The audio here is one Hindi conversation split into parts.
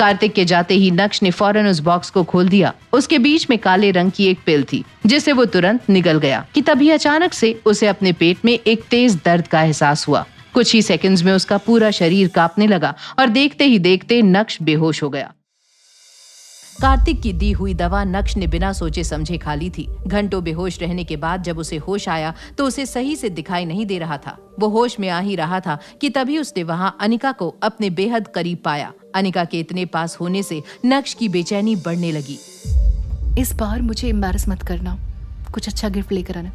कार्तिक के जाते ही नक्श ने फौरन उस बॉक्स को खोल दिया। उसके बीच में काले रंग की एक पिल थी जिसे वो तुरंत निगल गया कि तभी अचानक से उसे अपने पेट में एक तेज दर्द का एहसास हुआ। कुछ ही सेकंड्स में उसका पूरा शरीर कांपने लगा और देखते ही देखते नक्श बेहोश हो गया। कार्तिक की दी हुई दवा नक्श ने बिना सोचे समझे खा ली थी। घंटों बेहोश रहने के बाद जब उसे होश आया तो उसे सही से दिखाई नहीं दे रहा था। वो होश में आ ही रहा था कि तभी उसने वहां अनिका को अपने बेहद करीब पाया। अनिका के इतने पास होने से नक्श की बेचैनी बढ़ने लगी। इस बार मुझे एम्बैरस मत करना, कुछ अच्छा गिफ्ट लेकर आना।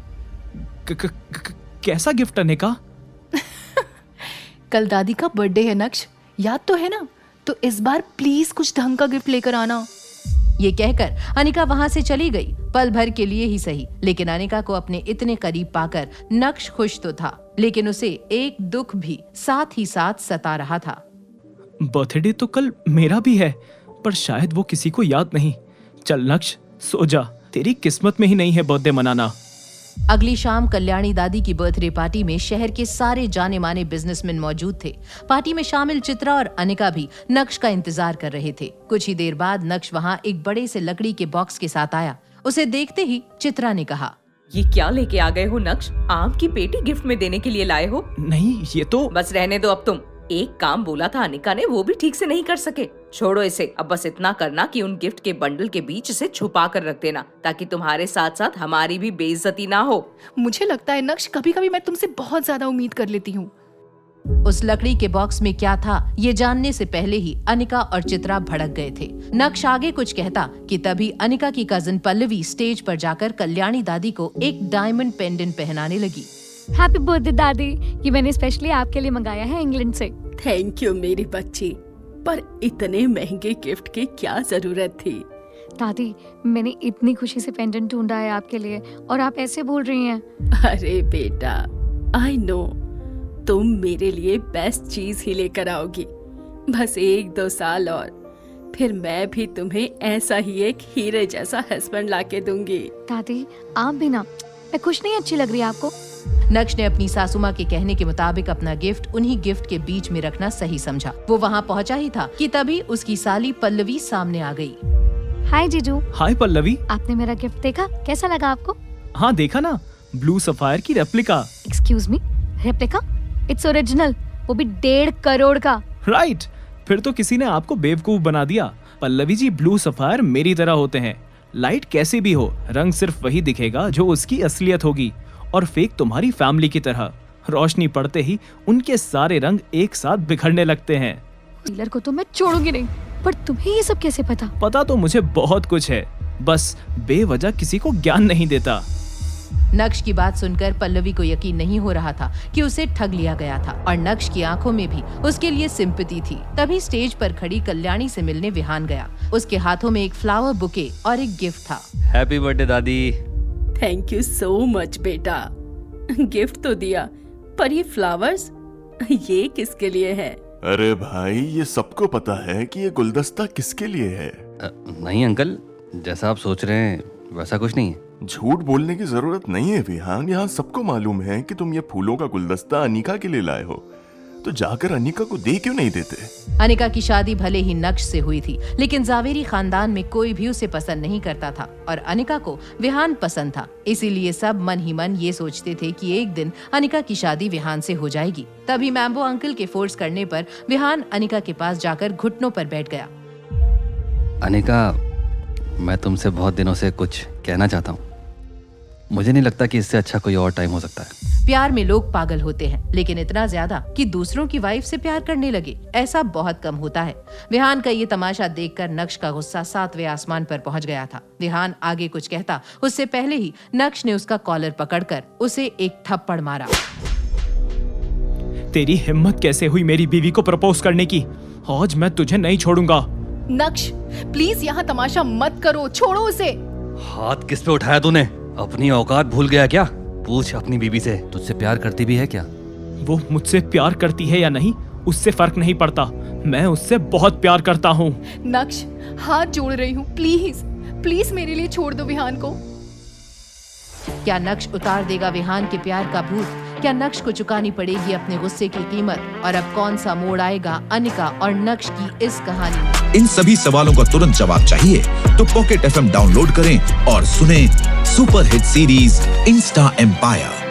कैसा गिफ्ट अनिका? कल दादी का बर्थडे है नक्श, याद तो है ना? तो इस बार प्लीज कुछ ढंग का गिफ्ट लेकर आना। ये कहकर अनिका वहां से चली गई। पल भर के लिए ही सही, लेकिन अनिका को अपने इतने करीब पाकर नक्श खुश तो था, लेकिन उसे एक दुख भी साथ ही साथ सता रहा था। बर्थडे तो कल मेरा भी है, पर शायद वो किसी को याद नहीं। चल नक्श, सो जा, तेरी किस्मत में ही नहीं है बर्थडे मनाना। अगली शाम कल्याणी दादी की बर्थडे पार्टी में शहर के सारे जाने माने बिजनेसमैन मौजूद थे। पार्टी में शामिल चित्रा और अनिका भी नक्श का इंतजार कर रहे थे। कुछ ही देर बाद नक्श वहां एक बड़े से लकड़ी के बॉक्स के साथ आया। उसे देखते ही चित्रा ने कहा, ये क्या लेके आ गए हो नक्श? आम की पेटी गिफ्ट में देने के लिए लाए हो? नहीं, ये तो बस रहने दो अब तुम। एक काम बोला था अनिका ने, वो भी ठीक से नहीं कर सके। छोड़ो इसे, अब बस इतना करना कि उन गिफ्ट के बंडल के बीच इसे छुपा कर रख देना, ताकि तुम्हारे साथ साथ हमारी भी बेइज्जती ना हो। मुझे लगता है नक्श, कभी कभी मैं तुमसे बहुत ज्यादा उम्मीद कर लेती हूँ। उस लकड़ी के बॉक्स में क्या था ये जानने से पहले ही अनिका और चित्रा भड़क गए थे। नक्श आगे कुछ कहता कि तभी अनिका की कजिन पल्लवी स्टेज पर जाकर कल्याणी दादी को एक डायमंड पेंडेंट पहनाने लगी। हैप्पी बर्थडे दादी, ये मैंने स्पेशली आपके लिए मंगाया है इंग्लैंड से। थैंक यू मेरी बच्ची, पर इतने महंगे गिफ्ट की क्या जरूरत थी? दादी, मैंने इतनी खुशी से पेंडेंट ढूंढा है आपके लिए और आप ऐसे बोल रही हैं। अरे बेटा, आई नो तुम मेरे लिए बेस्ट चीज ही लेकर आओगी। बस 1-2 साल और फिर मैं भी तुम्हें ऐसा ही एक हीरे जैसा हस्बैंड लाके दूंगी। दादी, आप भी ना, मैं खुश नहीं अच्छी लग रही आपको? नक्श ने अपनी सासू माँ के कहने के मुताबिक अपना गिफ्ट उन्हीं गिफ्ट के बीच में रखना सही समझा। वो वहाँ पहुँचा ही था कि तभी उसकी साली पल्लवी सामने आ गई। हाय जीजू। हाय पल्लवी। आपने मेरा गिफ्ट देखा, कैसा लगा आपको? हाँ देखा ना, ब्लू सफायर की replica. Excuse me, replica? Its original, वो भी 1.5 करोड़ का। राइट, फिर तो किसी ने आपको बेवकूफ बना दिया। पल्लवी जी, ब्लू सफायर मेरी तरह होते हैं। लाइट कैसी भी हो, रंग सिर्फ वही दिखेगा जो उसकी असलियत होगी, और फेक तुम्हारी फैमिली की तरह। रोशनी पड़ते ही उनके सारे रंग एक साथ बिखरने लगते हैं। डीलर को तो मैं छोड़ूंगी नहीं, पर तुम्हें ये सब कैसे पता? पता तो मुझे बहुत कुछ है, बस बेवजह किसी को ज्ञान नहीं देता। नक्श की बात सुनकर पल्लवी को यकीन नहीं हो रहा था कि उसे ठग लिया गया था, और नक्श की आंखों में भी उसके लिए सिंपैथी थी। तभी स्टेज पर खड़ी कल्याणी से मिलने विहान गया। उसके हाथों में एक फ्लावर बुके और एक गिफ्ट था। हैप्पी बर्थडे दादी। थैंक यू सो मच बेटा। गिफ्ट तो दिया, पर ये फ्लावर्स, ये किसके लिए है? अरे भाई, ये सबको पता है कि ये गुलदस्ता किसके लिए है। नहीं अंकल, जैसा आप सोच रहे हैं वैसा कुछ नहीं है। झूठ बोलने की जरूरत नहीं है विहान, यहाँ सबको मालूम है कि तुम ये फूलों का गुलदस्ता अनिका के लिए लाए हो, तो जाकर अनिका को दे क्यों नहीं देते? अनिका की शादी भले ही नक्श से हुई थी, लेकिन जावेरी खानदान में कोई भी उसे पसंद नहीं करता था, और अनिका को विहान पसंद था। इसीलिए सब मन ही मन ये सोचते थे कि एक दिन अनिका की शादी विहान से हो जाएगी। तभी मैम्बो अंकल के फोर्स करने पर विहान अनिका के पास जाकर घुटनों पर बैठ गया। अनिका, मैं तुमसे बहुत दिनों से कुछ कहना चाहता हूँ। मुझे नहीं लगता कि इससे अच्छा कोई और टाइम हो सकता है। प्यार में लोग पागल होते हैं, लेकिन इतना ज्यादा कि दूसरों की वाइफ से प्यार करने लगे, ऐसा बहुत कम होता है। विहान का ये तमाशा देखकर नक्श का गुस्सा 7वें आसमान पर पहुंच गया था। विहान आगे कुछ कहता उससे पहले ही नक्श ने उसका कॉलर पकड़कर उसे एक थप्पड़ मारा। तेरी हिम्मत कैसे हुई मेरी बीवी को प्रपोज करने की? आज मैं तुझे नहीं छोड़ूंगा। नक्श, प्लीज यहाँ तमाशा मत करो, छोड़ो उसे। हाथ किस पे उठाया तूने? अपनी औकात भूल गया क्या? पूछ अपनी बीवी से, तुझसे प्यार करती भी है क्या? वो मुझसे प्यार करती है या नहीं, उससे फर्क नहीं पड़ता। मैं उससे बहुत प्यार करता हूँ। नक्श, हाथ जोड़ रही हूँ, प्लीज प्लीज मेरे लिए छोड़ दो विहान को। क्या नक्श उतार देगा विहान के प्यार का भूत? क्या नक्श को चुकानी पड़ेगी अपने गुस्से की कीमत? और अब कौन सा मोड़ आएगा अनिका और नक्श की इस कहानी में? इन सभी सवालों का तुरंत जवाब चाहिए तो पॉकेट FM डाउनलोड करें और सुनें super hit series Insta empire.